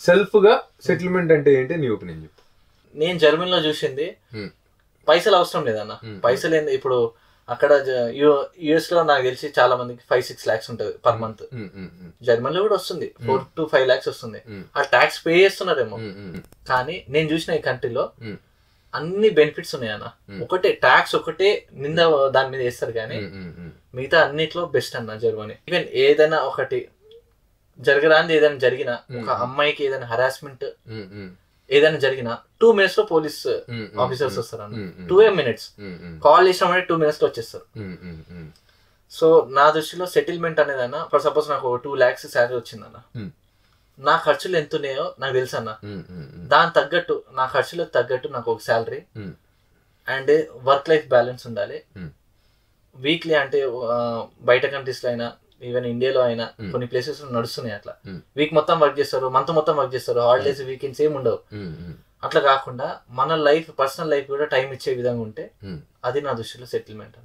Self గా settlement అంటే ఏంటి నీ ఒపీనియన్ చెప్పు. నేను జర్మనీలో చూసింది పైసలు అవసరం లేదన్న. పైసలు ఏంది ఇప్పుడు అక్కడ యుఎస్ లో నాకు తెలిసి చాలా మందికి 5-6 lakhs ఉంటుంది పర్ మంత్. జర్మనీలో కూడా వస్తుంది 4 to 5 lakhs వస్తుంది. ఆ ట్యాక్స్ పే చేస్తున్నారేమో. కానీ నేను చూసిన ఈ కంట్రీలో అన్ని బెనిఫిట్స్ ఉన్నాయన్న. ఒకటే ట్యాక్స్ ఒకటే నింద దాని మీద వేస్తారు కానీ మిగతా అన్నిట్లో బెస్ట్ అన్న జర్మనీ. ఈవెన్ ఏదైనా ఒకటి జరగరాంది ఏదైనా జరిగినా, ఒక అమ్మాయికి ఏదైనా హరాస్మెంట్ ఏదైనా జరిగినా 2 minutes లో పోలీస్ ఆఫీసర్స్ వస్తారు అన్న. 2 minutes కాల్ చేసినామంటే 2 minutes లో వచ్చేస్తారు. సో నా దృష్టిలో సెటిల్మెంట్ అనేదన్న, ఫర్ సపోజ్ నాకు 2 lakhs శాలరీ వచ్చిందన్న, నా ఖర్చులు ఎంత ఉన్నాయో నాకు తెలుసు అన్న. దాని తగ్గట్టు నా ఖర్చులకు తగ్గట్టు నాకు ఒక salary and work life balance ఉండాలి. వీక్లీ అంటే బయట కంట్రీస్ లో అయినా ఈవెన్ ఇండియాలో అయినా కొన్ని ప్లేసెస్ నడుస్తున్నాయి అట్లా. వీక్ మొత్తం వర్క్ చేస్తారు, మంత్ మొత్తం వర్క్ చేస్తారు, హాలిడేస్ వీకెండ్స్ ఏమి ఉండవు. అట్లా కాకుండా మన లైఫ్ పర్సనల్ లైఫ్ కూడా టైం ఇచ్చే విధంగా ఉంటే అది నా దృష్టిలో సెటిల్మెంట్.